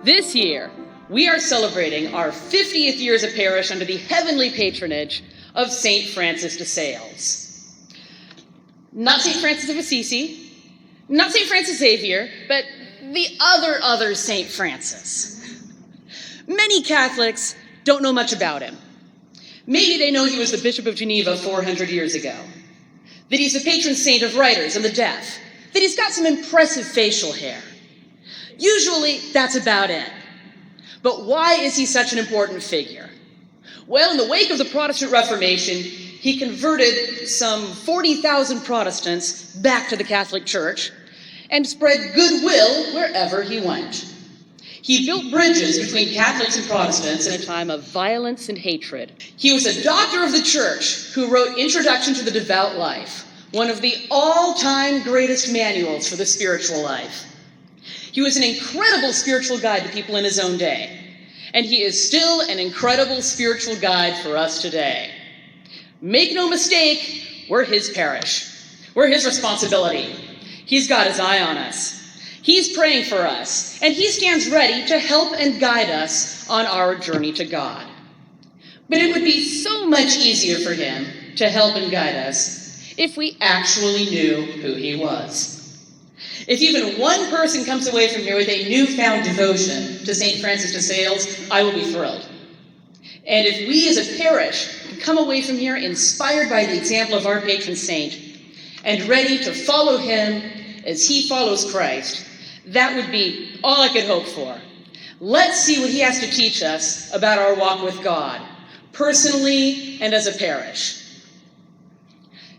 This year, we are celebrating our 50th year as a parish under the heavenly patronage of St. Francis de Sales. Not St. Francis of Assisi, not St. Francis Xavier, but the other St. Francis. Many Catholics don't know much about him. Maybe they know he was the Bishop of Geneva 400 years ago, that he's the patron saint of writers and the deaf, that he's got some impressive facial hair. Usually, that's about it. But why is he such an important figure? Well, in the wake of the Protestant Reformation, he converted some 40,000 Protestants back to the Catholic Church and spread goodwill wherever he went. He built bridges between Catholics and Protestants in a time of violence and hatred. He was a doctor of the Church who wrote Introduction to the Devout Life, one of the all-time greatest manuals for the spiritual life. He was an incredible spiritual guide to people in his own day, and he is still an incredible spiritual guide for us today. Make no mistake, we're his parish. We're his responsibility. He's got his eye on us. He's praying for us, and he stands ready to help and guide us on our journey to God. But it would be so much easier for him to help and guide us if we actually knew who he was. If even one person comes away from here with a newfound devotion to St. Francis de Sales, I will be thrilled. And if we as a parish can come away from here inspired by the example of our patron saint and ready to follow him as he follows Christ, that would be all I could hope for. Let's see what he has to teach us about our walk with God, personally and as a parish.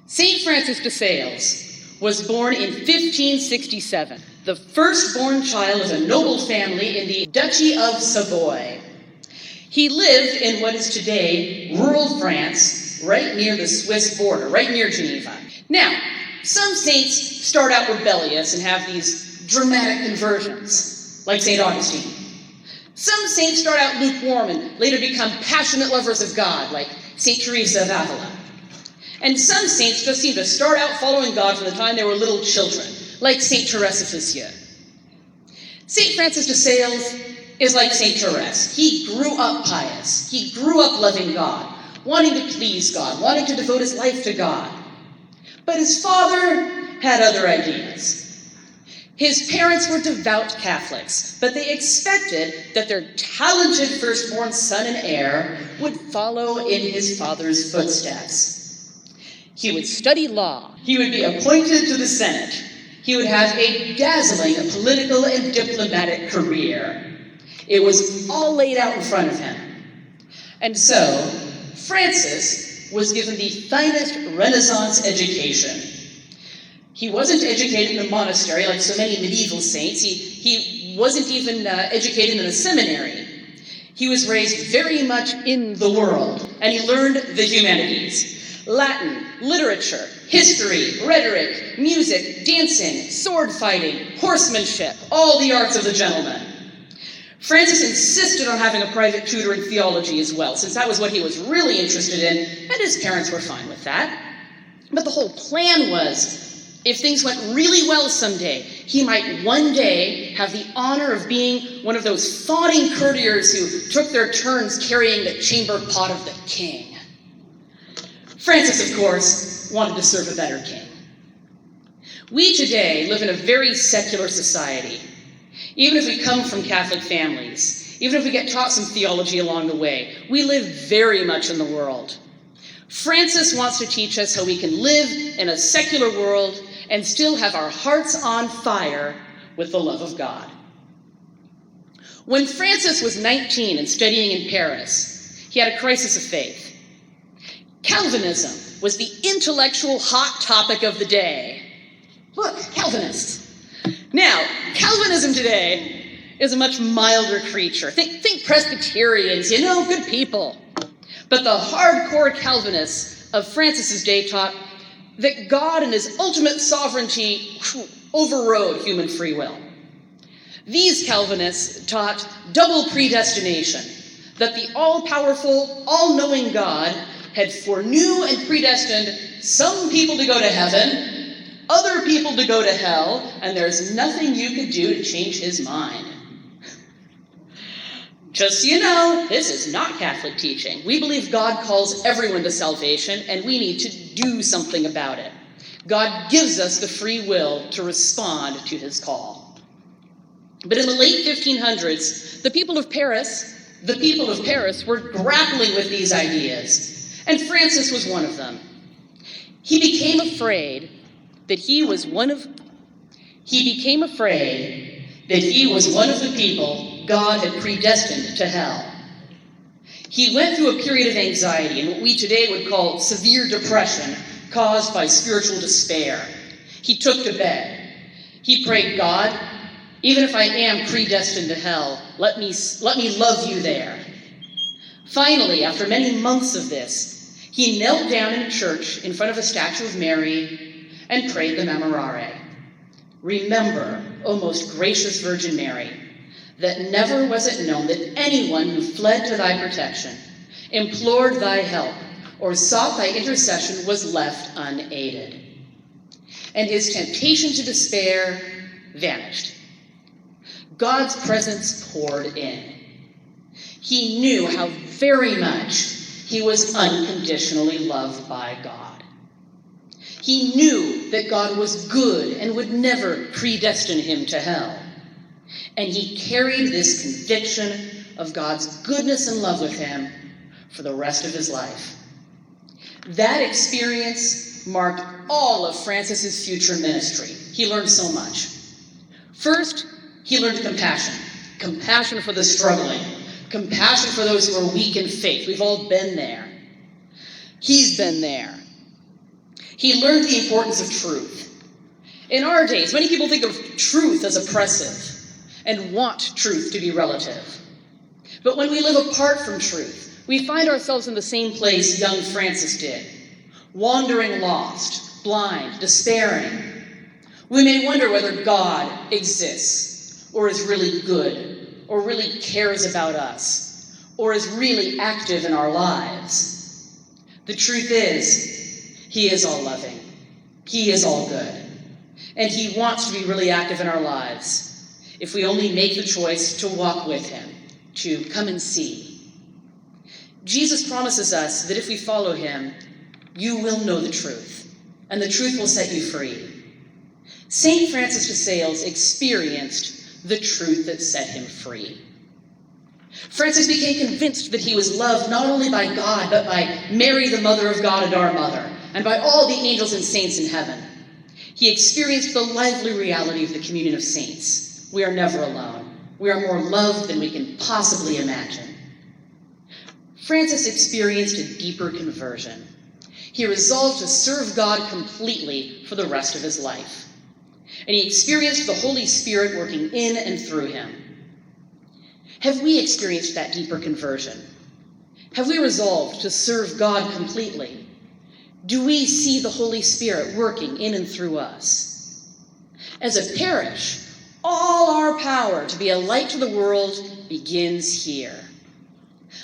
St. Francis de Sales was born in 1567, the firstborn child of a noble family in the Duchy of Savoy. He lived in what is today rural France, right near the Swiss border, right near Geneva. Now, some saints start out rebellious and have these dramatic conversions, like St. Augustine. Some saints start out lukewarm and later become passionate lovers of God, like St. Teresa of Avila. And some saints just seem to start out following God from the time they were little children, like St. Therese of Lisieux. St. Francis de Sales is like St. Therese. He grew up pious. He grew up loving God, wanting to please God, wanting to devote his life to God. But his father had other ideas. His parents were devout Catholics, but they expected that their talented firstborn son and heir would follow in his father's footsteps. He would study law. He would be appointed to the Senate. He would have a dazzling political and diplomatic career. It was all laid out in front of him. And so, Francis was given the finest Renaissance education. He wasn't educated in a monastery like so many medieval saints. He wasn't even educated in a seminary. He was raised very much in the world, and he learned the humanities. Latin, literature, history, rhetoric, music, dancing, sword fighting, horsemanship, all the arts of the gentleman. Francis insisted on having a private tutor in theology as well, since that was what he was really interested in, and his parents were fine with that. But the whole plan was, if things went really well someday, he might one day have the honor of being one of those fawning courtiers who took their turns carrying the chamber pot of the king. Francis, of course, wanted to serve a better king. We today live in a very secular society. Even if we come from Catholic families, even if we get taught some theology along the way, we live very much in the world. Francis wants to teach us how we can live in a secular world and still have our hearts on fire with the love of God. When Francis was 19 and studying in Paris, he had a crisis of faith. Calvinism was the intellectual hot topic of the day. Look, Calvinists. Now, Calvinism today is a much milder creature. Think Presbyterians, good people. But the hardcore Calvinists of Francis's day taught that God in his ultimate sovereignty overrode human free will. These Calvinists taught double predestination, that the all-powerful, all-knowing God had foreknew and predestined some people to go to heaven, other people to go to hell, and there's nothing you could do to change his mind. Just so you know, this is not Catholic teaching. We believe God calls everyone to salvation, and we need to do something about it. God gives us the free will to respond to his call. But in the late 1500s, the people of Paris were grappling with these ideas, and Francis was one of them. He became afraid that he was one of the people God had predestined to hell. He went through a period of anxiety and what we today would call severe depression caused by spiritual despair. He took to bed. He prayed, God, even if I am predestined to hell, let me love you there. Finally, after many months of this, he knelt down in a church in front of a statue of Mary and prayed the Memorare. Remember, O most gracious Virgin Mary, that never was it known that anyone who fled to thy protection, implored thy help, or sought thy intercession was left unaided. And his temptation to despair vanished. God's presence poured in. He knew how very much he was unconditionally loved by God. He knew that God was good and would never predestine him to hell. And he carried this conviction of God's goodness and love with him for the rest of his life. That experience marked all of Francis's future ministry. He learned so much. First, he learned compassion for the struggling, compassion for those who are weak in faith. We've all been there. He's been there. He learned the importance of truth. In our days, many people think of truth as oppressive and want truth to be relative. But when we live apart from truth, we find ourselves in the same place young Francis did, wandering lost, blind, despairing. We may wonder whether God exists, or is really good, or really cares about us, or is really active in our lives. The truth is, he is all loving. He is all good. And he wants to be really active in our lives if we only make the choice to walk with him, to come and see. Jesus promises us that if we follow him, you will know the truth, and the truth will set you free. St. Francis de Sales experienced the truth that set him free. Francis became convinced that he was loved not only by God, but by Mary, the Mother of God and our Mother, and by all the angels and saints in heaven. He experienced the lively reality of the communion of saints. We are never alone. We are more loved than we can possibly imagine. Francis experienced a deeper conversion. He resolved to serve God completely for the rest of his life. And he experienced the Holy Spirit working in and through him. Have we experienced that deeper conversion? Have we resolved to serve God completely? Do we see the Holy Spirit working in and through us? As a parish, all our power to be a light to the world begins here.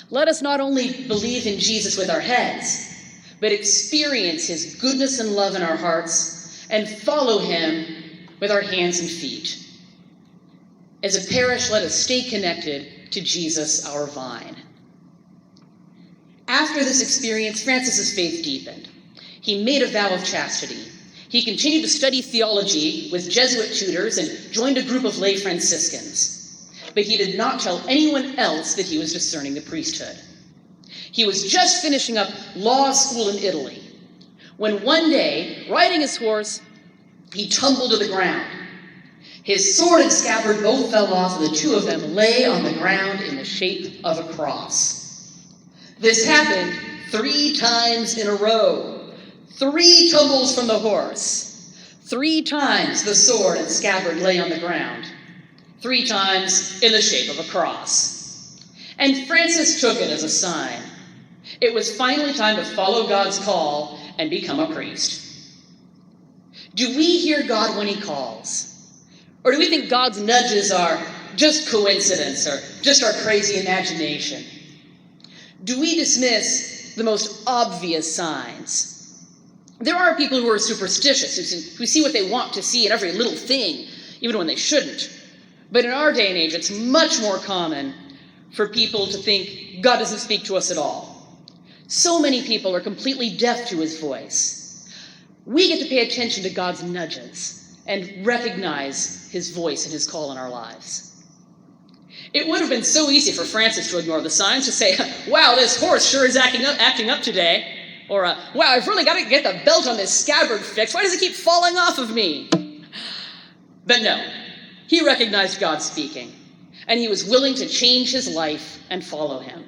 Let us not only believe in Jesus with our heads, but experience his goodness and love in our hearts and follow him with our hands and feet. As a parish, let us stay connected to Jesus, our vine. After this experience, Francis's faith deepened. He made a vow of chastity. He continued to study theology with Jesuit tutors and joined a group of lay Franciscans. But he did not tell anyone else that he was discerning the priesthood. He was just finishing up law school in Italy when one day, riding his horse, he tumbled to the ground. His sword and scabbard both fell off, and the two of them lay on the ground in the shape of a cross. This happened 3 times in a row. 3 tumbles from the horse. 3 times the sword and scabbard lay on the ground. 3 times in the shape of a cross. And Francis took it as a sign. It was finally time to follow God's call and become a priest. Do we hear God when he calls? Or do we think God's nudges are just coincidence or just our crazy imagination? Do we dismiss the most obvious signs? There are people who are superstitious, who see what they want to see in every little thing, even when they shouldn't. But in our day and age, it's much more common for people to think God doesn't speak to us at all. So many people are completely deaf to his voice. We get to pay attention to God's nudges and recognize his voice and his call in our lives. It would have been so easy for Francis to ignore the signs, to say, wow, this horse sure is acting up today. Or, wow, I've really got to get the belt on this scabbard fixed. Why does it keep falling off of me? But no, he recognized God speaking, and he was willing to change his life and follow him.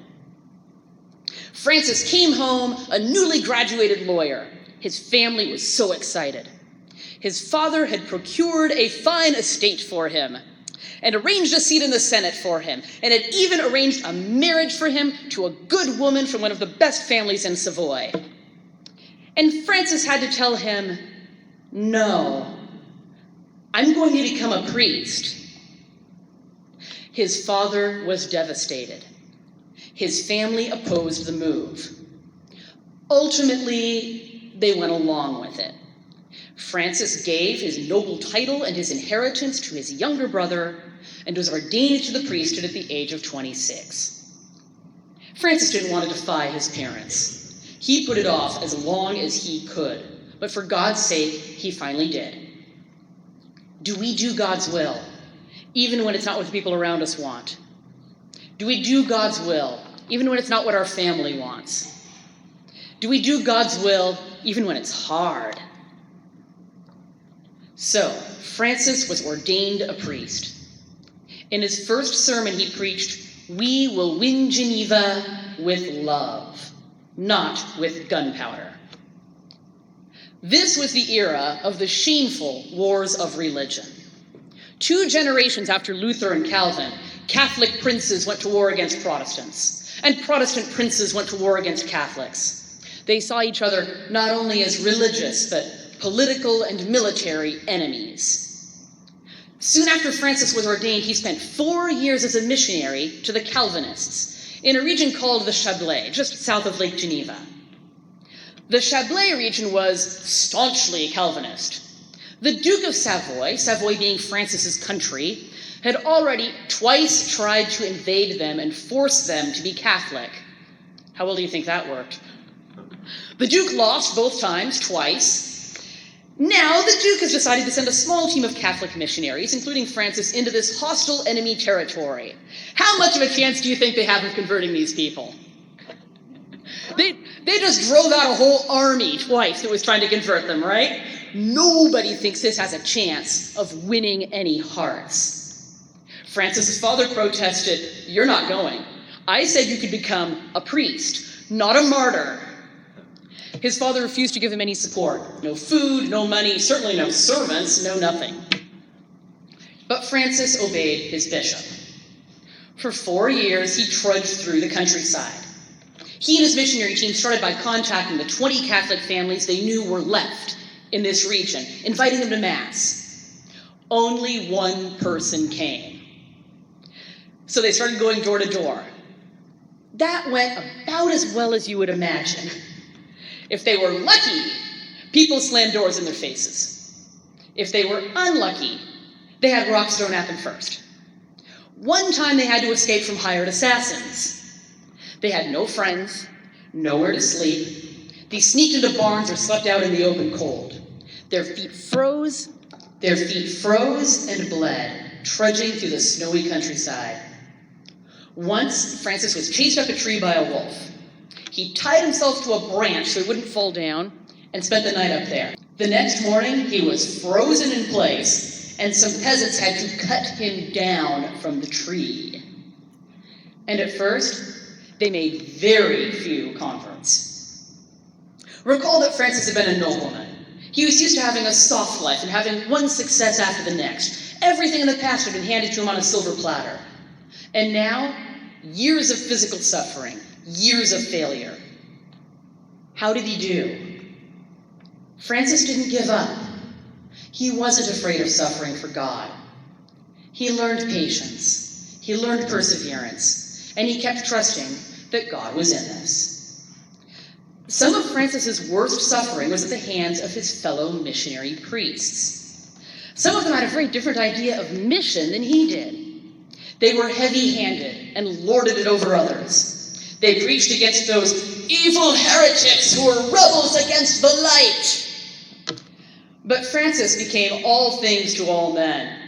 Francis came home a newly graduated lawyer. His family was so excited. His father had procured a fine estate for him and arranged a seat in the Senate for him, and had even arranged a marriage for him to a good woman from one of the best families in Savoy. And Francis had to tell him, no, I'm going to become a priest. His father was devastated. His family opposed the move. Ultimately, they went along with it. Francis gave his noble title and his inheritance to his younger brother and was ordained to the priesthood at the age of 26. Francis didn't want to defy his parents. He put it off as long as he could, but for God's sake, he finally did. Do we do God's will, even when it's not what the people around us want? Do we do God's will, even when it's not what our family wants? Do we do God's will, even when it's hard? So, Francis was ordained a priest. In his first sermon, he preached, "We will win Geneva with love, not with gunpowder." This was the era of the shameful wars of religion. 2 generations after Luther and Calvin, Catholic princes went to war against Protestants, and Protestant princes went to war against Catholics. They saw each other not only as religious, but political and military enemies. Soon after Francis was ordained, he spent 4 years as a missionary to the Calvinists in a region called the Chablais, just south of Lake Geneva. The Chablais region was staunchly Calvinist. The Duke of Savoy, Savoy being Francis's country, had already twice tried to invade them and force them to be Catholic. How well do you think that worked? The Duke lost both times, twice. Now, the Duke has decided to send a small team of Catholic missionaries, including Francis, into this hostile enemy territory. How much of a chance do you think they have of converting these people? They just drove out a whole army twice that was trying to convert them, right? Nobody thinks this has a chance of winning any hearts. Francis's father protested, "You're not going. I said you could become a priest, not a martyr." His father refused to give him any support. No food, no money, certainly no servants, no nothing. But Francis obeyed his bishop. For 4 years, he trudged through the countryside. He and his missionary team started by contacting the 20 Catholic families they knew were left in this region, inviting them to Mass. Only one person came. So they started going door to door. That went about as well as you would imagine. If they were lucky, people slammed doors in their faces. If they were unlucky, they had rocks thrown at them first. One time they had to escape from hired assassins. They had no friends, nowhere to sleep. They sneaked into barns or slept out in the open cold. Their feet froze and bled, trudging through the snowy countryside. Once, Francis was chased up a tree by a wolf. He tied himself to a branch so he wouldn't fall down and spent the night up there. The next morning, he was frozen in place, and some peasants had to cut him down from the tree. And at first, they made very few converts. Recall that Francis had been a nobleman. He was used to having a soft life and having one success after the next. Everything in the past had been handed to him on a silver platter. And now, years of physical suffering, years of failure. How did he do? Francis didn't give up. He wasn't afraid of suffering for God. He learned patience. He learned perseverance. And he kept trusting that God was in this. Some of Francis's worst suffering was at the hands of his fellow missionary priests. Some of them had a very different idea of mission than he did. They were heavy-handed and lorded it over others. They preached against those evil heretics who were rebels against the light. But Francis became all things to all men.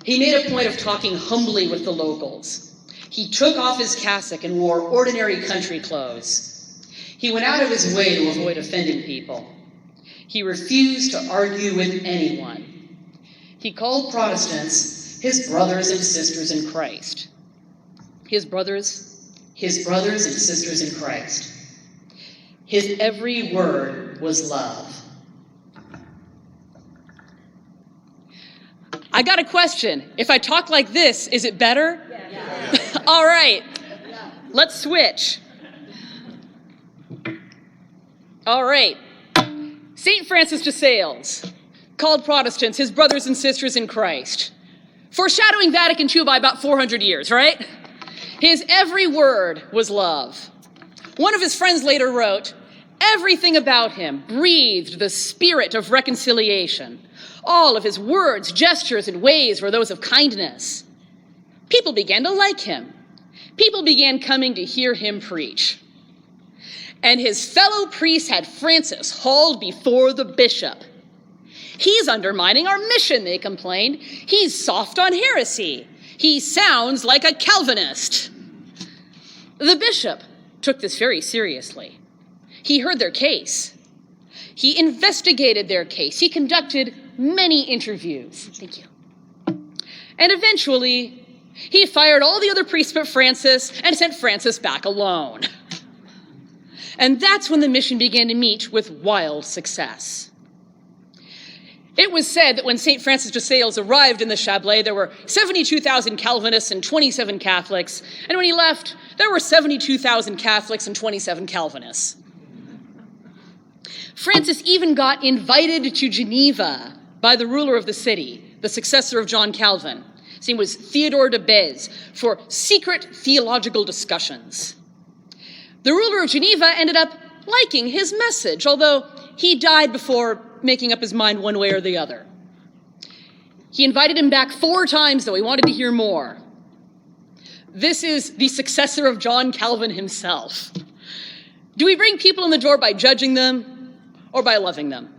He made a point of talking humbly with the locals. He took off his cassock and wore ordinary country clothes. He went out of his way to avoid offending people. He refused to argue with anyone. He called Protestants his brothers and sisters in Christ. His brothers and sisters in Christ. His every word was love. I got a question. If I talk like this, is it better? Yeah. All right. Let's switch. All right. St. Francis de Sales called Protestants his brothers and sisters in Christ, foreshadowing Vatican II by about 400 years, right? His every word was love. One of his friends later wrote, "Everything about him breathed the spirit of reconciliation. All of his words, gestures, and ways were those of kindness." People began to like him. People began coming to hear him preach. And his fellow priests had Francis hauled before the bishop. "He's undermining our mission," they complained. "He's soft on heresy. He sounds like a Calvinist." The bishop took this very seriously. He heard their case. He investigated their case. He conducted many interviews. Thank you. And eventually, he fired all the other priests but Francis and sent Francis back alone. And that's when the mission began to meet with wild success. It was said that when St. Francis de Sales arrived in the Chablais, there were 72,000 Calvinists and 27 Catholics, and when he left, there were 72,000 Catholics and 27 Calvinists. Francis even got invited to Geneva by the ruler of the city, the successor of John Calvin. His name was Theodore de Bèze, for secret theological discussions. The ruler of Geneva ended up liking his message, although he died before making up his mind one way or the other. He invited him back 4 times, though. He wanted to hear more. This is the successor of John Calvin himself. Do we bring people in the door by judging them or by loving them?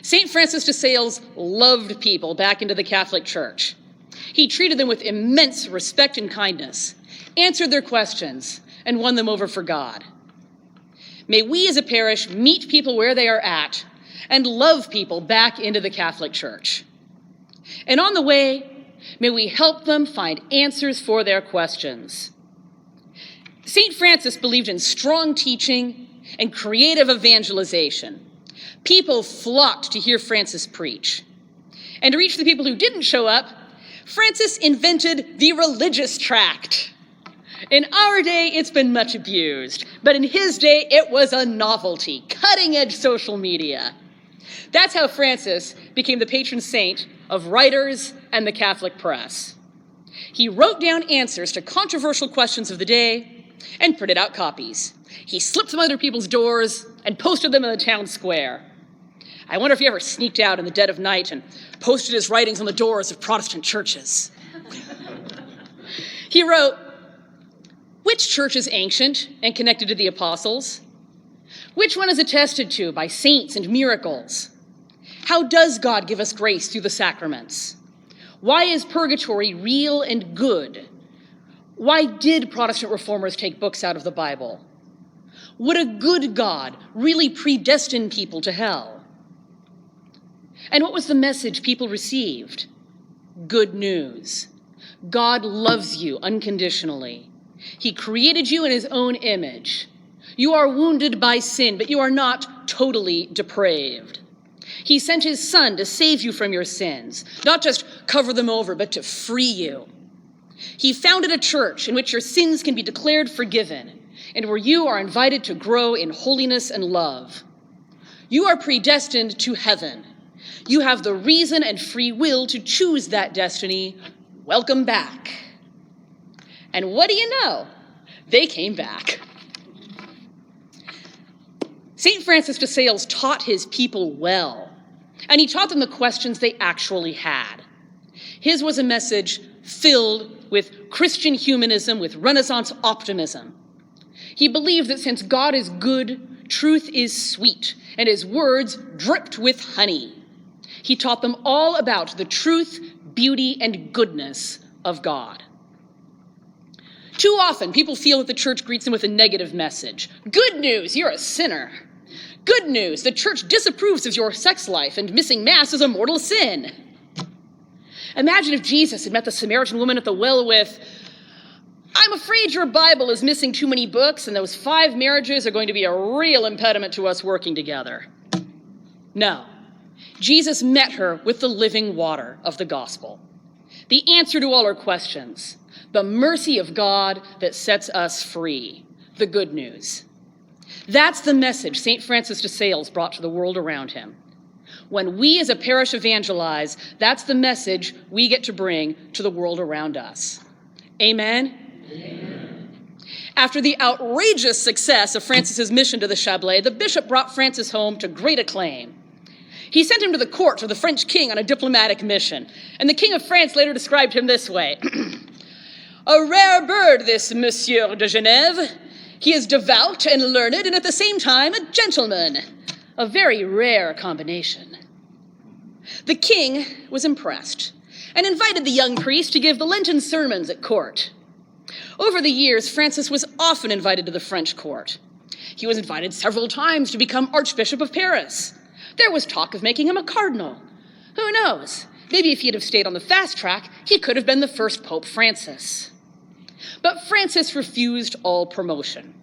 St. Francis de Sales loved people back into the Catholic Church. He treated them with immense respect and kindness, answered their questions, and won them over for God. May we as a parish meet people where they are at and love people back into the Catholic Church. And on the way, may we help them find answers for their questions. St. Francis believed in strong teaching and creative evangelization. People flocked to hear Francis preach. And to reach the people who didn't show up, Francis invented the religious tract. In our day, it's been much abused, but in his day, it was a novelty, cutting-edge social media. That's how Francis became the patron saint of writers and the Catholic press. He wrote down answers to controversial questions of the day and printed out copies. He slipped them under people's doors and posted them in the town square. I wonder if he ever sneaked out in the dead of night and posted his writings on the doors of Protestant churches. He wrote, "Which church is ancient and connected to the apostles? Which one is attested to by saints and miracles? How does God give us grace through the sacraments? Why is purgatory real and good? Why did Protestant reformers take books out of the Bible? Would a good God really predestine people to hell? And what was the message people received? Good news. God loves you unconditionally. He created you in his own image. You are wounded by sin, but you are not totally depraved. He sent his son to save you from your sins, not just cover them over, but to free you. He founded a church in which your sins can be declared forgiven, and where you are invited to grow in holiness and love. You are predestined to heaven. You have the reason and free will to choose that destiny. Welcome back." And what do you know? They came back. St. Francis de Sales taught his people well, and he taught them the questions they actually had. His was a message filled with Christian humanism, with Renaissance optimism. He believed that since God is good, truth is sweet, and his words dripped with honey. He taught them all about the truth, beauty, and goodness of God. Too often, people feel that the church greets them with a negative message. Good news, you're a sinner. Good news, the church disapproves of your sex life, and missing Mass is a mortal sin. Imagine if Jesus had met the Samaritan woman at the well with, I'm afraid your Bible is missing too many books, and those 5 marriages are going to be a real impediment to us working together. No. Jesus met her with the living water of the gospel, the answer to all her questions, the mercy of God that sets us free, the good news. That's the message St. Francis de Sales brought to the world around him. When we as a parish evangelize, that's the message we get to bring to the world around us. Amen? Amen. After the outrageous success of Francis's mission to the Chablais, the bishop brought Francis home to great acclaim. He sent him to the court of the French king on a diplomatic mission, and the King of France later described him this way. A rare bird, this Monsieur de Genève. He is devout and learned, and at the same time a gentleman. A very rare combination. The king was impressed and invited the young priest to give the Lenten sermons at court. Over the years, Francis was often invited to the French court. He was invited several times to become Archbishop of Paris. There was talk of making him a cardinal. Who knows? Maybe if he'd have stayed on the fast track, he could have been the first Pope Francis. But Francis refused all promotion.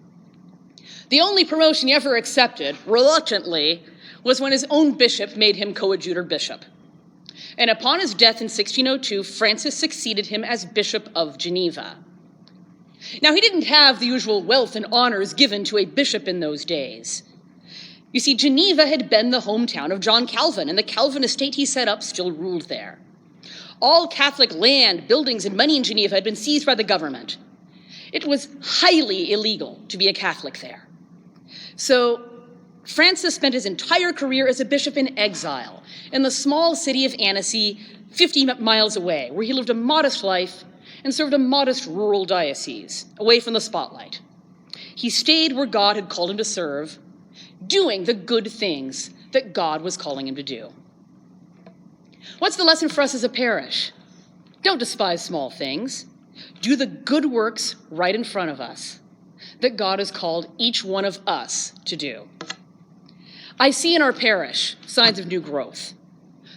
The only promotion he ever accepted, reluctantly, was when his own bishop made him coadjutor bishop. And upon his death in 1602, Francis succeeded him as Bishop of Geneva. Now, he didn't have the usual wealth and honors given to a bishop in those days. You see, Geneva had been the hometown of John Calvin, and the Calvin estate he set up still ruled there. All Catholic land, buildings, and money in Geneva had been seized by the government. It was highly illegal to be a Catholic there. So Francis spent his entire career as a bishop in exile in the small city of Annecy, 50 miles away, where he lived a modest life and served a modest rural diocese, away from the spotlight. He stayed where God had called him to serve, doing the good things that God was calling him to do. What's the lesson for us as a parish? Don't despise small things. Do the good works right in front of us that God has called each one of us to do. I see in our parish signs of new growth.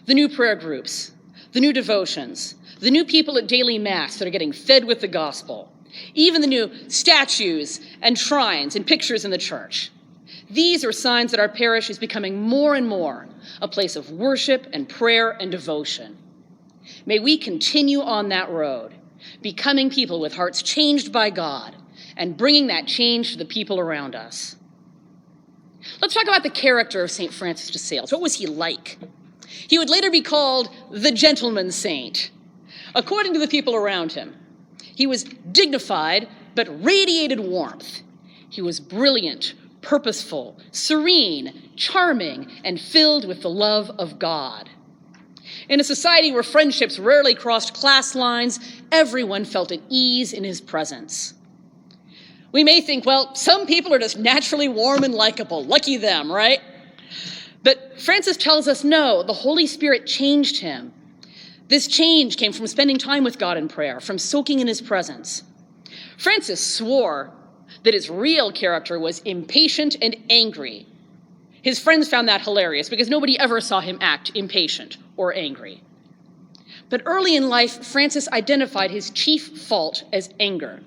The new prayer groups, the new devotions, the new people at daily Mass that are getting fed with the gospel, even the new statues and shrines and pictures in the church. These are signs that our parish is becoming more and more a place of worship and prayer and devotion. May we continue on that road, becoming people with hearts changed by God and bringing that change to the people around us. Let's talk about the character of St. Francis de Sales. What was he like? He would later be called the gentleman saint, according to the people around him. He was dignified but radiated warmth. He was brilliant, purposeful, serene, charming, and filled with the love of God. In a society where friendships rarely crossed class lines, everyone felt at ease in his presence. We may think, well, some people are just naturally warm and likable. Lucky them, right? But Francis tells us, no, the Holy Spirit changed him. This change came from spending time with God in prayer, from soaking in his presence. Francis swore that his real character was impatient and angry. His friends found that hilarious because nobody ever saw him act impatient or angry. But early in life, Francis identified his chief fault as anger.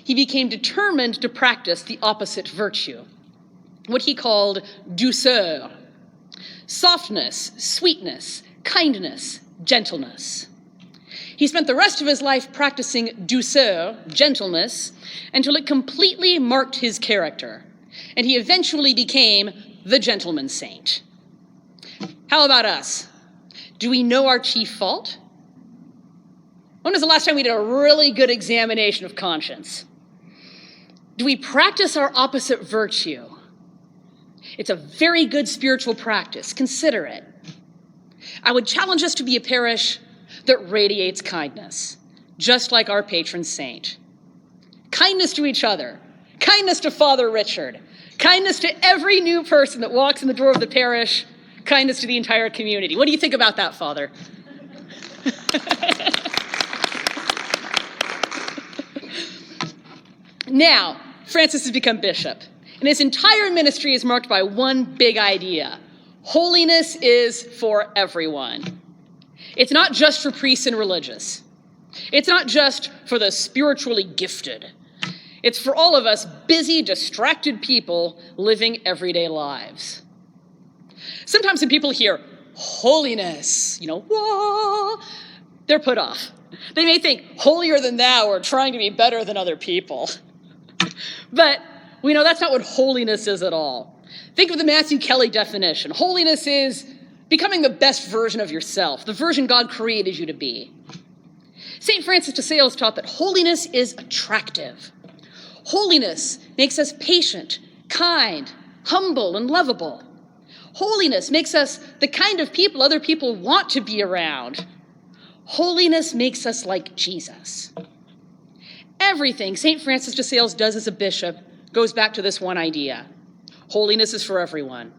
He became determined to practice the opposite virtue, what he called douceur, softness, sweetness, kindness, gentleness. He spent the rest of his life practicing douceur, gentleness, until it completely marked his character, and he eventually became the gentleman saint. How about us? Do we know our chief fault? When was the last time we did a really good examination of conscience? Do we practice our opposite virtue? It's a very good spiritual practice. Consider it. I would challenge us to be a parish that radiates kindness, just like our patron saint. Kindness to each other, kindness to Father Richard, kindness to every new person that walks in the door of the parish, kindness to the entire community. What do you think about that, Father? Now, Francis has become bishop, and his entire ministry is marked by one big idea. Holiness is for everyone. It's not just for priests and religious. It's not just for the spiritually gifted. It's for all of us busy, distracted people living everyday lives. Sometimes when people hear holiness, wah, they're put off. They may think holier than thou or trying to be better than other people. But we know that's not what holiness is at all. Think of the Matthew Kelly definition. Holiness is becoming the best version of yourself, the version God created you to be. St. Francis de Sales taught that holiness is attractive. Holiness makes us patient, kind, humble, and lovable. Holiness makes us the kind of people other people want to be around. Holiness makes us like Jesus. Everything St. Francis de Sales does as a bishop goes back to this one idea. Holiness is for everyone.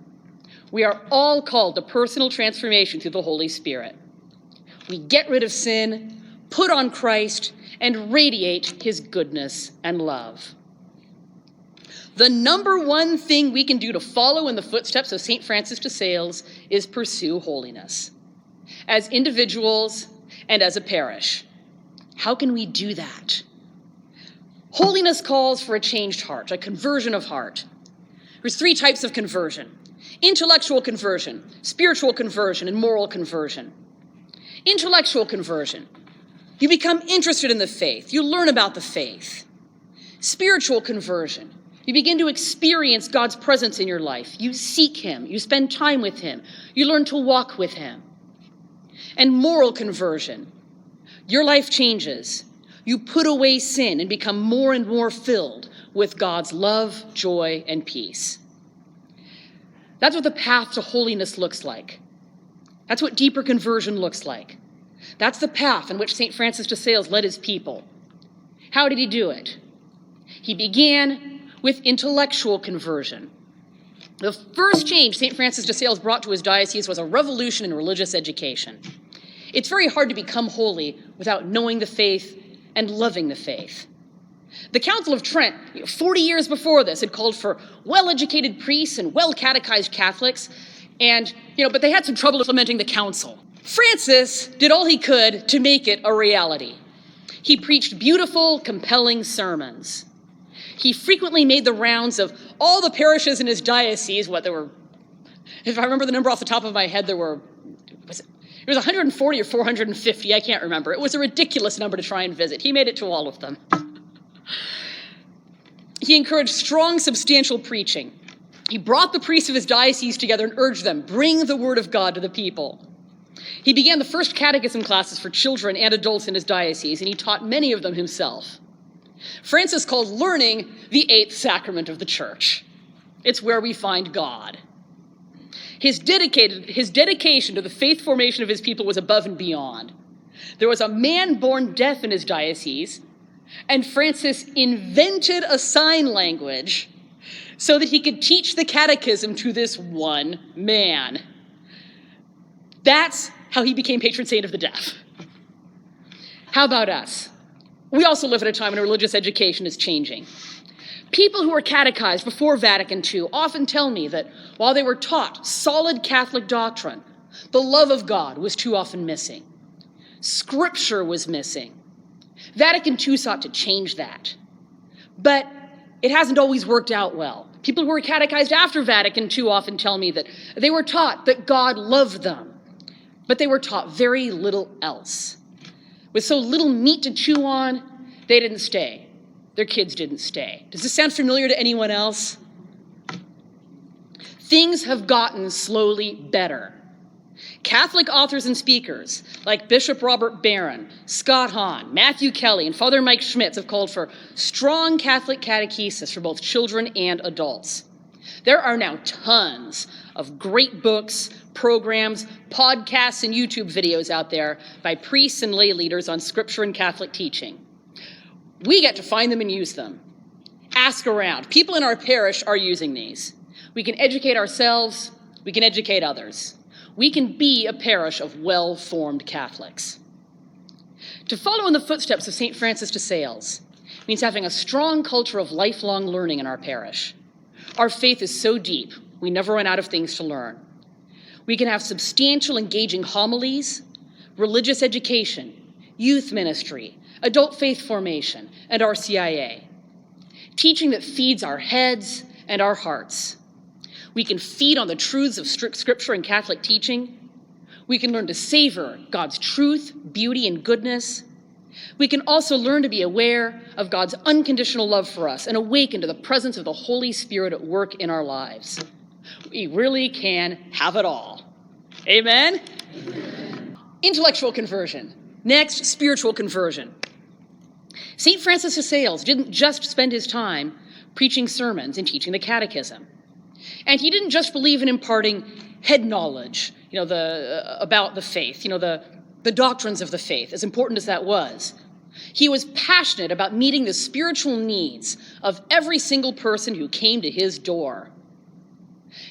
We are all called to personal transformation through the Holy Spirit. We get rid of sin, put on Christ, and radiate his goodness and love. The number one thing we can do to follow in the footsteps of St. Francis de Sales is pursue holiness, as individuals and as a parish. How can we do that? Holiness calls for a changed heart, a conversion of heart. There's three types of conversion: intellectual conversion, spiritual conversion, and moral conversion. Intellectual conversion. You become interested in the faith. You learn about the faith. Spiritual conversion. You begin to experience God's presence in your life. You seek him. You spend time with him. You learn to walk with him. And moral conversion. Your life changes. You put away sin and become more and more filled with God's love, joy, and peace. That's what the path to holiness looks like. That's what deeper conversion looks like. That's the path in which St. Francis de Sales led his people. How did he do it? He began with intellectual conversion. The first change St. Francis de Sales brought to his diocese was a revolution in religious education. It's very hard to become holy without knowing the faith and loving the faith. The Council of Trent, 40 years before this, had called for well-educated priests and well-catechized Catholics, but they had some trouble implementing the council. Francis did all he could to make it a reality. He preached beautiful, compelling sermons. He frequently made the rounds of all the parishes in his diocese. If I remember the number off the top of my head, it was 140 or 450, I can't remember. It was a ridiculous number to try and visit. He made it to all of them. He encouraged strong, substantial preaching. He brought the priests of his diocese together and urged them, bring the word of God to the people. He began the first catechism classes for children and adults in his diocese, and he taught many of them himself. Francis called learning the eighth sacrament of the church. It's where we find God. His dedication to the faith formation of his people was above and beyond. There was a man born deaf in his diocese, and Francis invented a sign language so that he could teach the catechism to this one man. That's how he became patron saint of the deaf. How about us? We also live at a time when religious education is changing. People who were catechized before Vatican II often tell me that while they were taught solid Catholic doctrine, the love of God was too often missing. Scripture was missing. Vatican II sought to change that. But it hasn't always worked out well. People who were catechized after Vatican II often tell me that they were taught that God loved them, but they were taught very little else. With so little meat to chew on, they didn't stay. Their kids didn't stay. Does this sound familiar to anyone else? Things have gotten slowly better. Catholic authors and speakers like Bishop Robert Barron, Scott Hahn, Matthew Kelly, and Father Mike Schmitz have called for strong Catholic catechesis for both children and adults. There are now tons of great books, programs, podcasts, and YouTube videos out there by priests and lay leaders on Scripture and Catholic teaching. We get to find them and use them. Ask around. People in our parish are using these. We can educate ourselves. We can educate others. We can be a parish of well-formed Catholics. To follow in the footsteps of St. Francis de Sales means having a strong culture of lifelong learning in our parish. Our faith is so deep, we never run out of things to learn. We can have substantial, engaging homilies, religious education, youth ministry, adult faith formation, and RCIA. Teaching that feeds our heads and our hearts. We can feed on the truths of strict Scripture and Catholic teaching. We can learn to savor God's truth, beauty, and goodness. We can also learn to be aware of God's unconditional love for us and awaken to the presence of the Holy Spirit at work in our lives. We really can have it all. Amen? Intellectual conversion. Next, spiritual conversion. St. Francis de Sales didn't just spend his time preaching sermons and teaching the catechism. And he didn't just believe in imparting head knowledge, about the faith, the doctrines of the faith, as important as that was. He was passionate about meeting the spiritual needs of every single person who came to his door.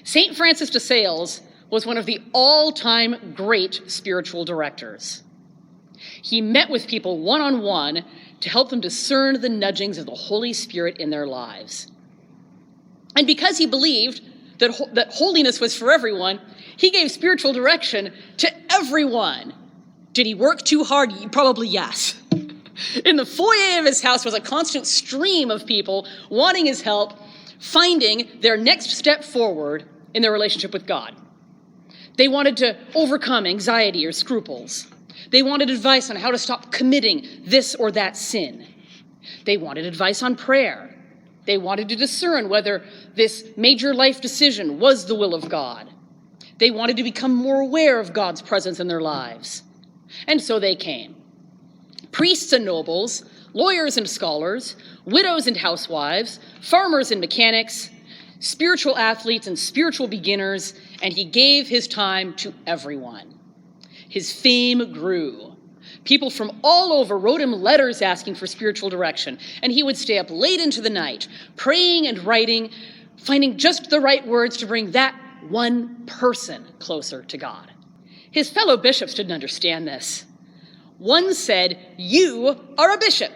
St. Francis de Sales was one of the all-time great spiritual directors. He met with people one-on-one to help them discern the nudgings of the Holy Spirit in their lives. And because he believed that holiness was for everyone, he gave spiritual direction to everyone. Did he work too hard? Probably yes. In the foyer of his house was a constant stream of people wanting his help, finding their next step forward in their relationship with God. They wanted to overcome anxiety or scruples. They wanted advice on how to stop committing this or that sin. They wanted advice on prayer. They wanted to discern whether this major life decision was the will of God. They wanted to become more aware of God's presence in their lives. And so they came. Priests and nobles, lawyers and scholars, widows and housewives, farmers and mechanics, spiritual athletes and spiritual beginners, and he gave his time to everyone. His fame grew. People from all over wrote him letters asking for spiritual direction, and he would stay up late into the night, praying and writing, finding just the right words to bring that one person closer to God. His fellow bishops didn't understand this. One said, "You are a bishop,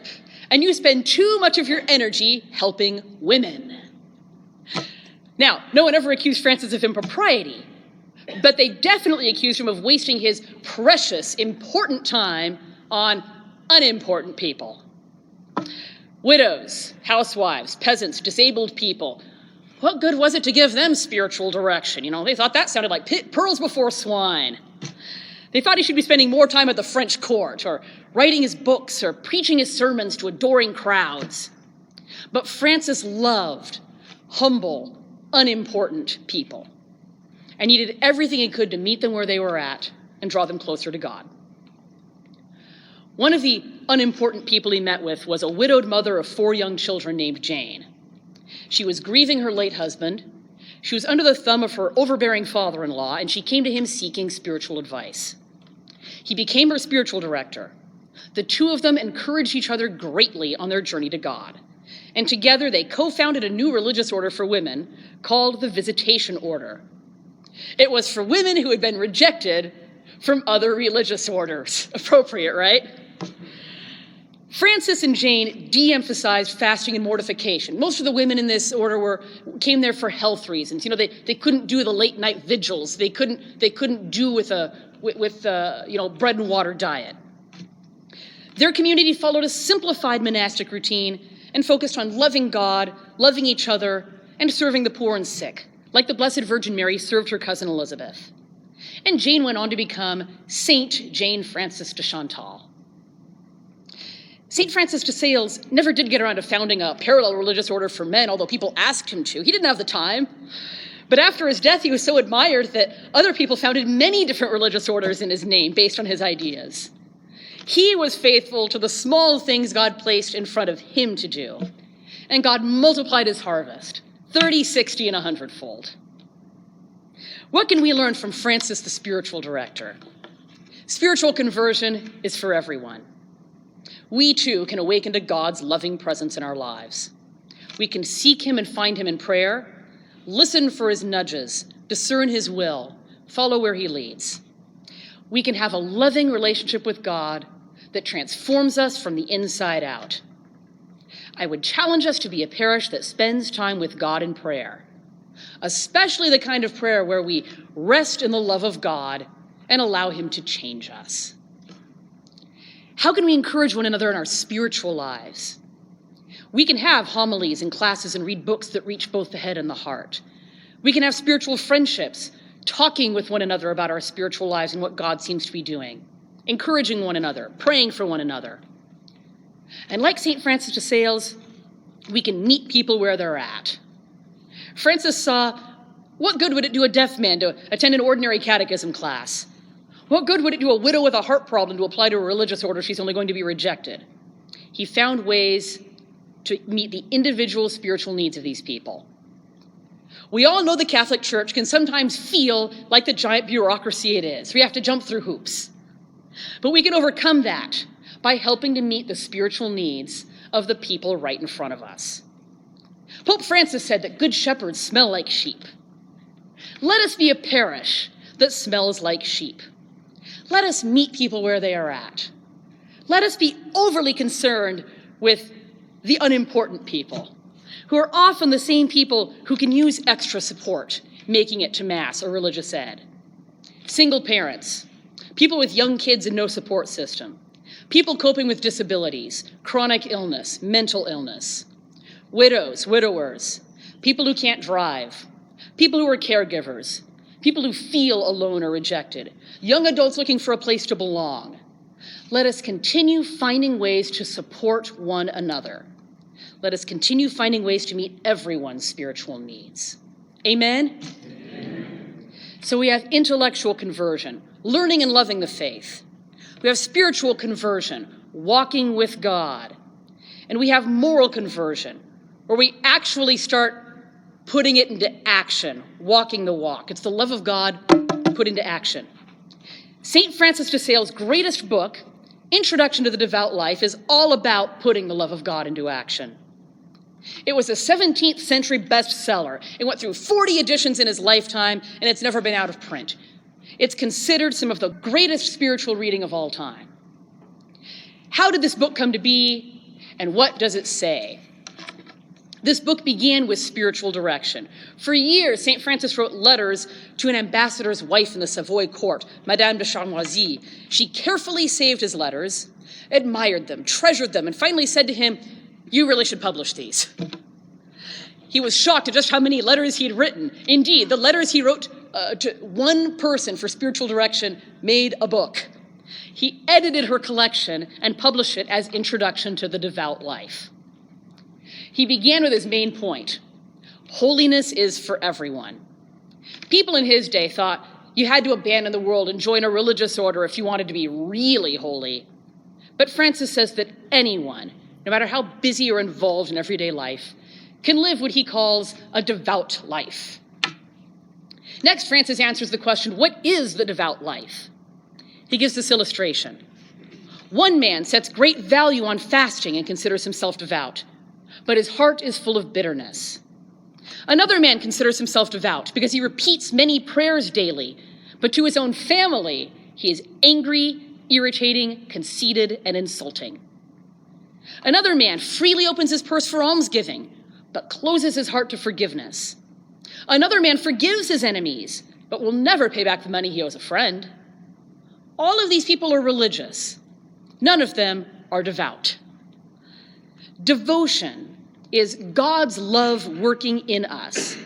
and you spend too much of your energy helping women." Now, no one ever accused Francis of impropriety, but they definitely accused him of wasting his precious, important time on unimportant people. Widows, housewives, peasants, disabled people. What good was it to give them spiritual direction? They thought that sounded like pearls before swine. They thought he should be spending more time at the French court, or writing his books, or preaching his sermons to adoring crowds. But Francis loved humble, unimportant people. And he did everything he could to meet them where they were at and draw them closer to God. One of the unimportant people he met with was a widowed mother of 4 young children named Jane. She was grieving her late husband. She was under the thumb of her overbearing father-in-law, and she came to him seeking spiritual advice. He became her spiritual director. The two of them encouraged each other greatly on their journey to God. And together they co-founded a new religious order for women called the Visitation Order. It was for women who had been rejected from other religious orders. Appropriate, right? Francis and Jane de-emphasized fasting and mortification. Most of the women in this order came there for health reasons. They couldn't do the late night vigils. They couldn't do with bread and water diet. Their community followed a simplified monastic routine and focused on loving God, loving each other, and serving the poor and sick, like the Blessed Virgin Mary served her cousin Elizabeth. And Jane went on to become Saint Jane Frances de Chantal. St. Francis de Sales never did get around to founding a parallel religious order for men, although people asked him to. He didn't have the time. But after his death, he was so admired that other people founded many different religious orders in his name based on his ideas. He was faithful to the small things God placed in front of him to do. And God multiplied his harvest, 30, 60, and 100-fold. What can we learn from Francis, the spiritual director? Spiritual conversion is for everyone. We too can awaken to God's loving presence in our lives. We can seek him and find him in prayer, listen for his nudges, discern his will, follow where he leads. We can have a loving relationship with God that transforms us from the inside out. I would challenge us to be a parish that spends time with God in prayer, especially the kind of prayer where we rest in the love of God and allow him to change us. How can we encourage one another in our spiritual lives? We can have homilies and classes and read books that reach both the head and the heart. We can have spiritual friendships, talking with one another about our spiritual lives and what God seems to be doing, encouraging one another, praying for one another. And like St. Francis de Sales, we can meet people where they're at. Francis saw, what good would it do a deaf man to attend an ordinary catechism class? What good would it do a widow with a heart problem to apply to a religious order she's only going to be rejected? He found ways to meet the individual spiritual needs of these people. We all know the Catholic Church can sometimes feel like the giant bureaucracy it is. We have to jump through hoops. But we can overcome that by helping to meet the spiritual needs of the people right in front of us. Pope Francis said that good shepherds smell like sheep. Let us be a parish that smells like sheep. Let us meet people where they are at. Let us be overly concerned with the unimportant people, who are often the same people who can use extra support making it to Mass or religious ed. Single parents, people with young kids and no support system, people coping with disabilities, chronic illness, mental illness, widows, widowers, people who can't drive, people who are caregivers, people who feel alone or rejected, young adults looking for a place to belong. Let us continue finding ways to support one another. Let us continue finding ways to meet everyone's spiritual needs. Amen? Amen. So we have intellectual conversion, learning and loving the faith. We have spiritual conversion, walking with God. And we have moral conversion, where we actually start putting it into action, walking the walk. It's the love of God put into action. St. Francis de Sales' greatest book, Introduction to the Devout Life, is all about putting the love of God into action. It was a 17th century bestseller. It went through 40 editions in his lifetime, and it's never been out of print. It's considered some of the greatest spiritual reading of all time. How did this book come to be, and what does it say? This book began with spiritual direction. For years, St. Francis wrote letters to an ambassador's wife in the Savoy court, Madame de Charmoisy. She carefully saved his letters, admired them, treasured them, and finally said to him, "You really should publish these." He was shocked at just how many letters he had written. Indeed, the letters he wrote to one person for spiritual direction made a book. He edited her collection and published it as Introduction to the Devout Life. He began with his main point: holiness is for everyone. People in his day thought you had to abandon the world and join a religious order if you wanted to be really holy. But Francis says that anyone, no matter how busy or involved in everyday life, can live what he calls a devout life. Next, Francis answers the question, what is the devout life? He gives this illustration. One man sets great value on fasting and considers himself devout, but his heart is full of bitterness. Another man considers himself devout because he repeats many prayers daily, but to his own family, he is angry, irritating, conceited, and insulting. Another man freely opens his purse for almsgiving, but closes his heart to forgiveness. Another man forgives his enemies, but will never pay back the money he owes a friend. All of these people are religious. None of them are devout. Devotion is God's love working in us,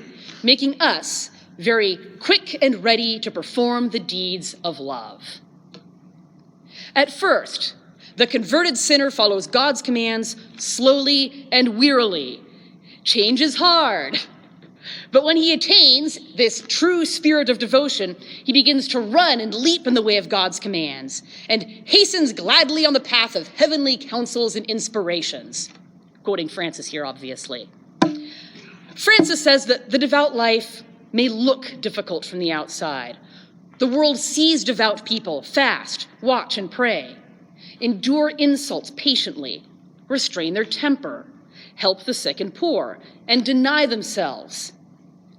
making us very quick and ready to perform the deeds of love. At first, the converted sinner follows God's commands slowly and wearily. Change is hard. But when he attains this true spirit of devotion, he begins to run and leap in the way of God's commands and hastens gladly on the path of heavenly counsels and inspirations. Quoting Francis here, obviously. Francis says that the devout life may look difficult from the outside. The world sees devout people fast, watch, and pray, endure insults patiently, restrain their temper, help the sick and poor, and deny themselves,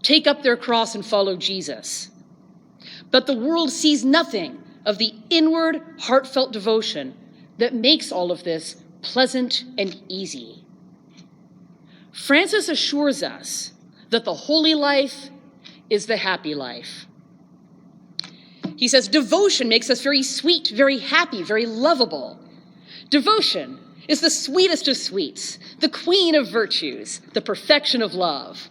take up their cross and follow Jesus. But the world sees nothing of the inward, heartfelt devotion that makes all of this pleasant and easy. Francis assures us that the holy life is the happy life. He says, devotion makes us very sweet, very happy, very lovable. Devotion is the sweetest of sweets, the queen of virtues, the perfection of love.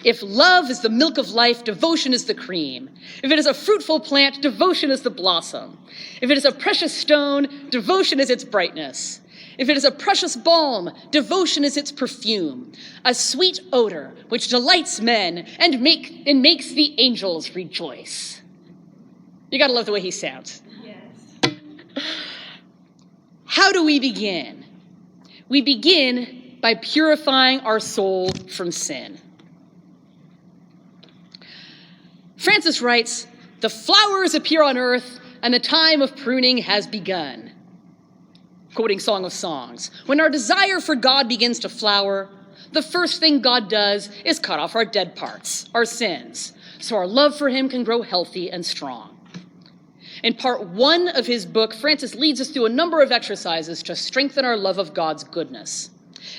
If love is the milk of life, devotion is the cream. If it is a fruitful plant, devotion is the blossom. If it is a precious stone, devotion is its brightness. If it is a precious balm, devotion is its perfume, a sweet odor which delights men and makes the angels rejoice. You gotta love the way he sounds. Yes. How do we begin? We begin by purifying our soul from sin. Francis writes, "The flowers appear on earth and the time of pruning has begun." Quoting Song of Songs, when our desire for God begins to flower, the first thing God does is cut off our dead parts, our sins, so our love for him can grow healthy and strong. In part 1 of his book, Francis leads us through a number of exercises to strengthen our love of God's goodness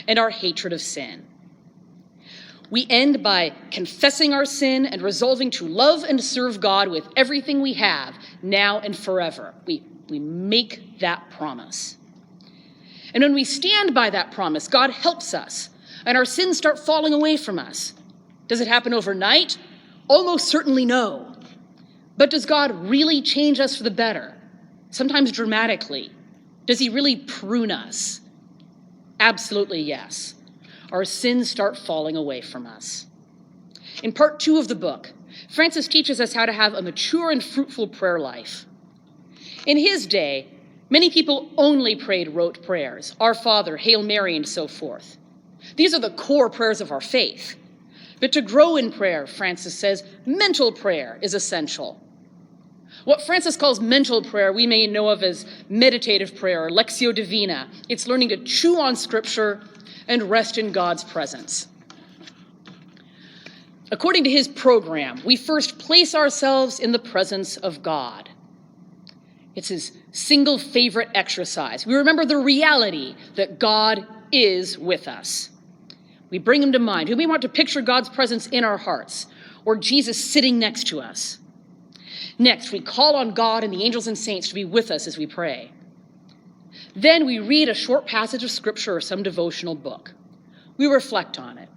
and our hatred of sin. We end by confessing our sin and resolving to love and serve God with everything we have, now and forever. We make that promise. And when we stand by that promise, God helps us, and our sins start falling away from us. Does it happen overnight? Almost certainly no. But does God really change us for the better? Sometimes dramatically. Does he really prune us? Absolutely yes. Our sins start falling away from us. In part 2 of the book, Francis teaches us how to have a mature and fruitful prayer life. In his day, many people only prayed rote prayers, Our Father, Hail Mary, and so forth. These are the core prayers of our faith. But to grow in prayer, Francis says, mental prayer is essential. What Francis calls mental prayer, we may know of as meditative prayer or Lectio Divina. It's learning to chew on Scripture and rest in God's presence. According to his program, we first place ourselves in the presence of God. It's his single favorite exercise. We remember the reality that God is with us. We bring him to mind. We want to picture God's presence in our hearts, or Jesus sitting next to us. Next, we call on God and the angels and saints to be with us as we pray. Then we read a short passage of Scripture or some devotional book. We reflect on it.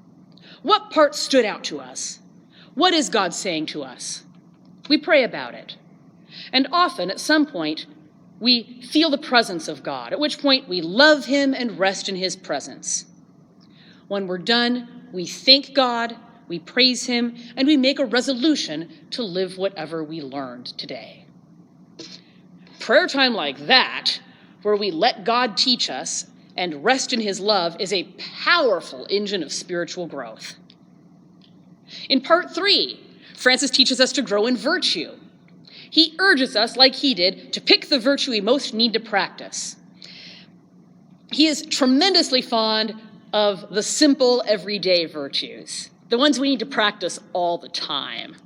What part stood out to us? What is God saying to us? We pray about it. And often, at some point, we feel the presence of God, at which point we love him and rest in his presence. When we're done, we thank God, we praise him, and we make a resolution to live whatever we learned today. Prayer time like that, where we let God teach us and rest in his love, is a powerful engine of spiritual growth. In part 3, Francis teaches us to grow in virtue. He urges us, like he did, to pick the virtue we most need to practice. He is tremendously fond of the simple, everyday virtues, the ones we need to practice all the time.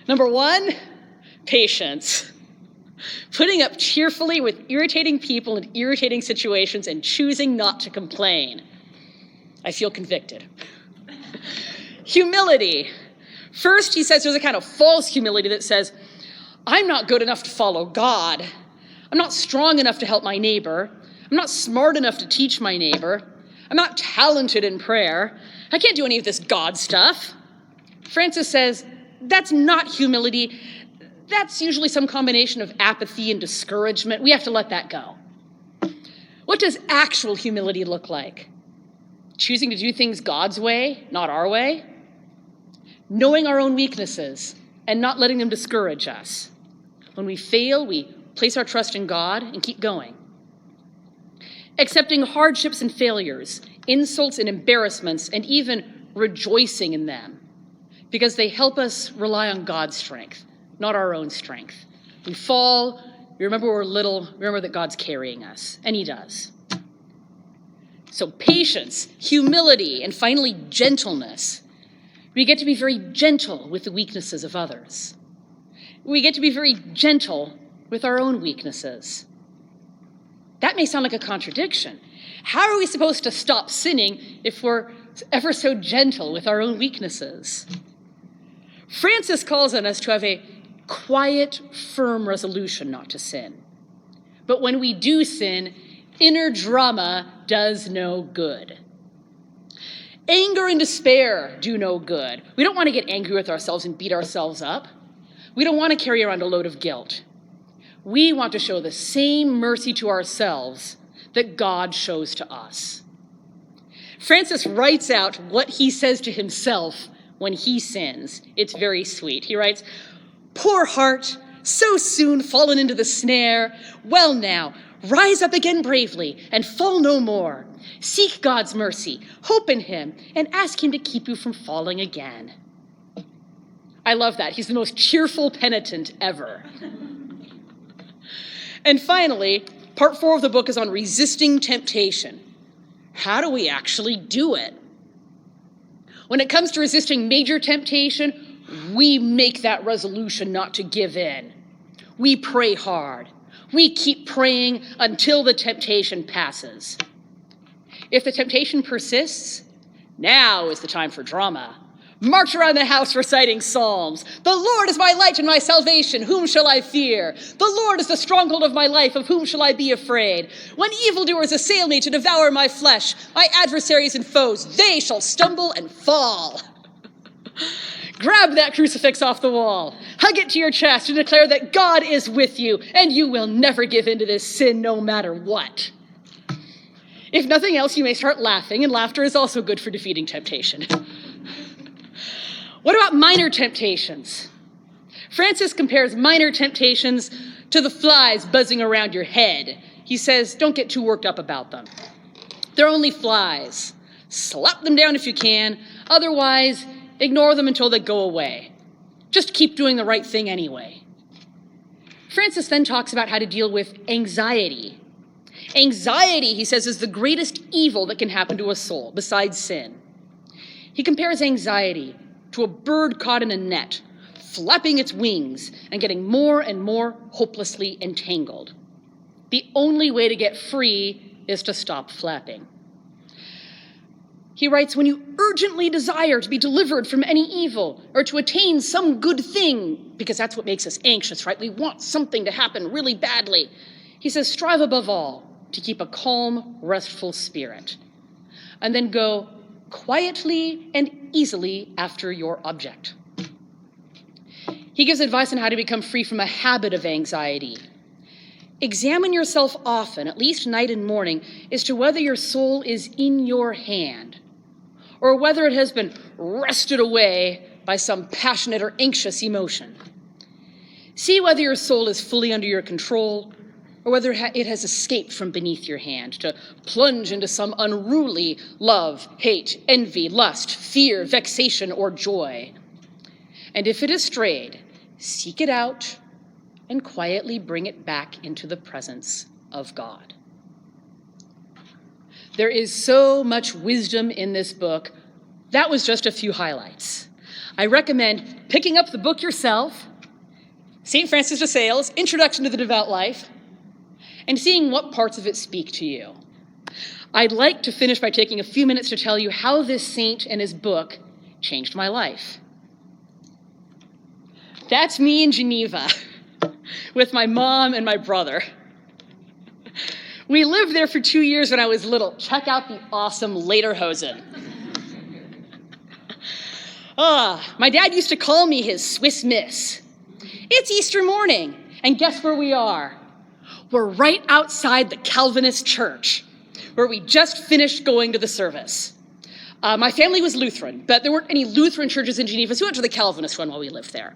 Number 1, patience. Putting up cheerfully with irritating people and irritating situations and choosing not to complain. I feel convicted. Humility. First, he says there's a kind of false humility that says, I'm not good enough to follow God. I'm not strong enough to help my neighbor. I'm not smart enough to teach my neighbor. I'm not talented in prayer. I can't do any of this God stuff. Francis says, that's not humility. That's usually some combination of apathy and discouragement. We have to let that go. What does actual humility look like? Choosing to do things God's way, not our way. Knowing our own weaknesses and not letting them discourage us. When we fail, we place our trust in God and keep going. Accepting hardships and failures, insults and embarrassments, and even rejoicing in them. because they help us rely on God's strength, not our own strength. We fall, we remember we're little, remember that God's carrying us, and he does. So patience, humility, and finally gentleness. We get to be very gentle with the weaknesses of others. We get to be very gentle with our own weaknesses. That may sound like a contradiction. How are we supposed to stop sinning if we're ever so gentle with our own weaknesses? Francis calls on us to have a quiet, firm resolution not to sin. But when we do sin, inner drama does no good. Anger and despair do no good. We don't want to get angry with ourselves and beat ourselves up. We don't want to carry around a load of guilt. We want to show the same mercy to ourselves that God shows to us. Francis writes out what he says to himself when he sins. It's very sweet. He writes, "Poor heart, so soon fallen into the snare. Well now, rise up again bravely and fall no more. Seek God's mercy, hope in him, and ask him to keep you from falling again." I love that. He's the most cheerful penitent ever. And finally, part 4 of the book is on resisting temptation. How do we actually do it? When it comes to resisting major temptation, we make that resolution not to give in. We pray hard. We keep praying until the temptation passes. If the temptation persists, now is the time for drama. March around the house reciting psalms. "The Lord is my light and my salvation. Whom shall I fear? The Lord is the stronghold of my life. Of whom shall I be afraid? When evildoers assail me to devour my flesh, my adversaries and foes, they shall stumble and fall." Grab that crucifix off the wall, hug it to your chest, and declare that God is with you, and you will never give in to this sin no matter what. If nothing else, you may start laughing, and laughter is also good for defeating temptation. What about minor temptations? Francis compares minor temptations to the flies buzzing around your head. He says, don't get too worked up about them. They're only flies. Slap them down if you can. Otherwise, ignore them until they go away. Just keep doing the right thing anyway. Francis then talks about how to deal with anxiety. Anxiety, he says, is the greatest evil that can happen to a soul, besides sin. He compares anxiety to a bird caught in a net, flapping its wings and getting more and more hopelessly entangled. The only way to get free is to stop flapping. He writes, when you urgently desire to be delivered from any evil or to attain some good thing, because that's what makes us anxious, right? We want something to happen really badly. He says, strive above all to keep a calm, restful spirit, and then go quietly and easily after your object. He gives advice on how to become free from a habit of anxiety. Examine yourself often, at least night and morning, as to whether your soul is in your hand, or whether it has been wrested away by some passionate or anxious emotion. See whether your soul is fully under your control, or whether it has escaped from beneath your hand to plunge into some unruly love, hate, envy, lust, fear, vexation, or joy. And if it has strayed, seek it out and quietly bring it back into the presence of God. There is so much wisdom in this book. That was just a few highlights. I recommend picking up the book yourself, St. Francis de Sales, Introduction to the Devout Life, and seeing what parts of it speak to you. I'd like to finish by taking a few minutes to tell you how this saint and his book changed my life. That's me in Geneva with my mom and my brother. We lived there for 2 years when I was little. Check out the awesome Lederhosen. My dad used to call me his Swiss Miss. It's Easter morning, and guess where we are? We're right outside the Calvinist church, where we just finished going to the service. My family was Lutheran, but there weren't any Lutheran churches in Geneva, so we went to the Calvinist one while we lived there.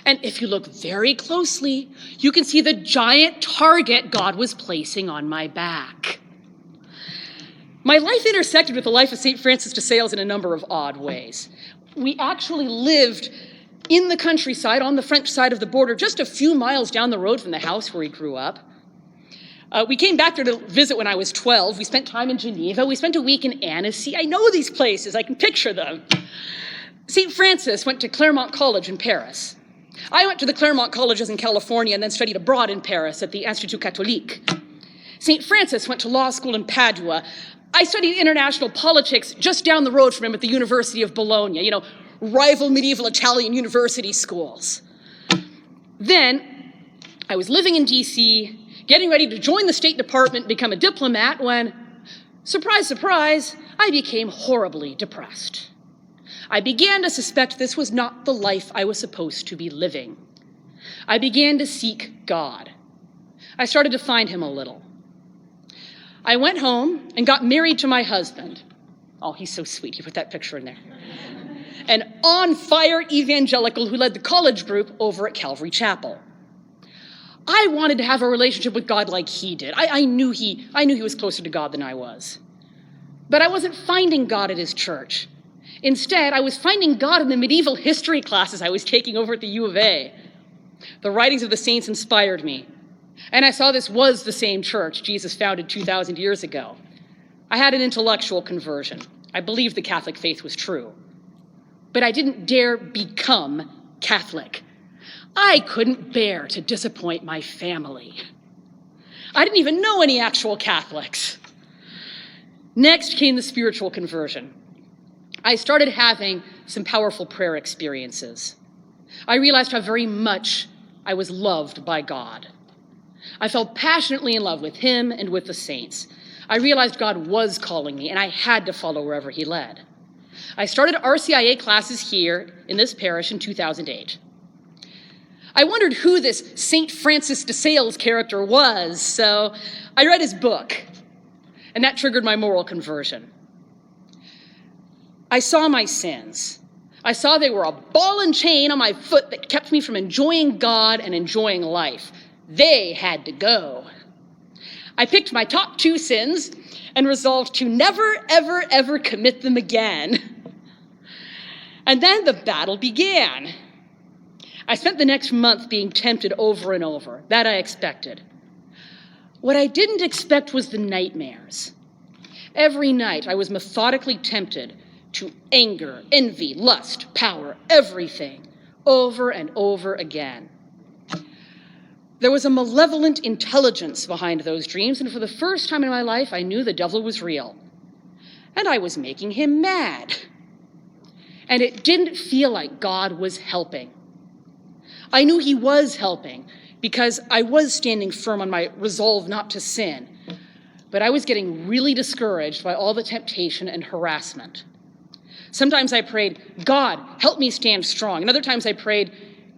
And if you look very closely, you can see the giant target God was placing on my back. My life intersected with the life of St. Francis de Sales in a number of odd ways. We actually lived in the countryside on the French side of the border, just a few miles down the road from the house where he grew up. We came back there to visit when I was 12. We spent time in Geneva. We spent a week in Annecy. I know these places. I can picture them. St. Francis went to Claremont College in Paris. I went to the Claremont colleges in California and then studied abroad in Paris at the Institut Catholique. St. Francis went to law school in Padua. I studied international politics just down the road from him at the University of Bologna, rival medieval Italian university schools. Then I was living in DC, getting ready to join the State Department, become a diplomat when, surprise, surprise, I became horribly depressed. I began to suspect this was not the life I was supposed to be living. I began to seek God. I started to find him a little. I went home and got married to my husband. Oh, he's so sweet. He put that picture in there. An on-fire evangelical who led the college group over at Calvary Chapel. I wanted to have a relationship with God like he did. I knew he was closer to God than I was. But I wasn't finding God at his church. Instead, I was finding God in the medieval history classes I was taking over at the U of A. The writings of the saints inspired me. And I saw this was the same church Jesus founded 2,000 years ago. I had an intellectual conversion. I believed the Catholic faith was true. But I didn't dare become Catholic. I couldn't bear to disappoint my family. I didn't even know any actual Catholics. Next came the spiritual conversion. I started having some powerful prayer experiences. I realized how very much I was loved by God. I fell passionately in love with him and with the saints. I realized God was calling me, and I had to follow wherever he led. I started RCIA classes here in this parish in 2008. I wondered who this St. Francis de Sales character was, so I read his book, and that triggered my moral conversion. I saw my sins. I saw they were a ball and chain on my foot that kept me from enjoying God and enjoying life. They had to go. I picked my top 2 sins and resolved to never, ever, ever commit them again. And then the battle began. I spent the next month being tempted over and over. That I expected. What I didn't expect was the nightmares. Every night I was methodically tempted to anger, envy, lust, power, everything, over and over again. There was a malevolent intelligence behind those dreams, and for the first time in my life, I knew the devil was real. And I was making him mad. And it didn't feel like God was helping. I knew he was helping because I was standing firm on my resolve not to sin, but I was getting really discouraged by all the temptation and harassment. Sometimes I prayed, God, help me stand strong. And other times I prayed,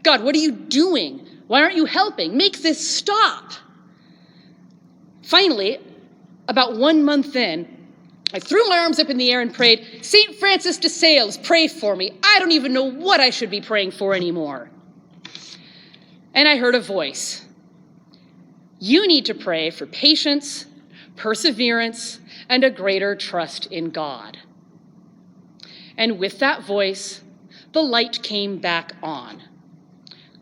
God, what are you doing? Why aren't you helping? Make this stop. Finally, about 1 month in, I threw my arms up in the air and prayed, St. Francis de Sales, pray for me. I don't even know what I should be praying for anymore. And I heard a voice. You need to pray for patience, perseverance, and a greater trust in God. And with that voice, the light came back on.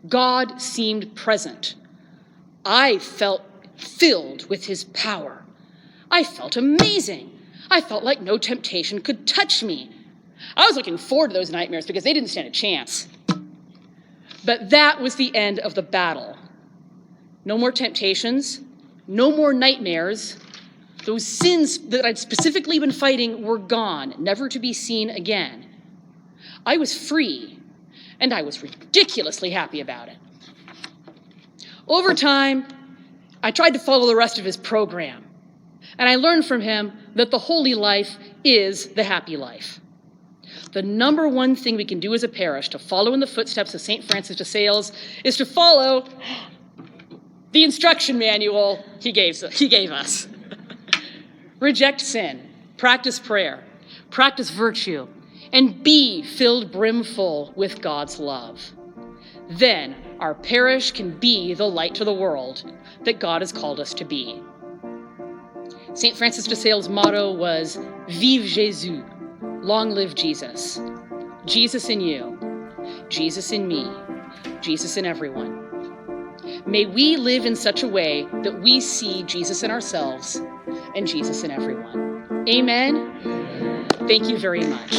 God seemed present. I felt filled with his power. I felt amazing. I felt like no temptation could touch me. I was looking forward to those nightmares because they didn't stand a chance. But that was the end of the battle. No more temptations, no more nightmares. Those sins that I'd specifically been fighting were gone, never to be seen again. I was free, and I was ridiculously happy about it. Over time, I tried to follow the rest of his program, and I learned from him that the holy life is the happy life. The number one thing we can do as a parish to follow in the footsteps of St. Francis de Sales is to follow the instruction manual he gave us. Reject sin, practice prayer, practice virtue, and be filled brimful with God's love. Then our parish can be the light to the world that God has called us to be. St. Francis de Sales' motto was, Vive Jésus, long live Jesus. Jesus in you, Jesus in me, Jesus in everyone. May we live in such a way that we see Jesus in ourselves and Jesus in everyone. Amen. Thank you very much.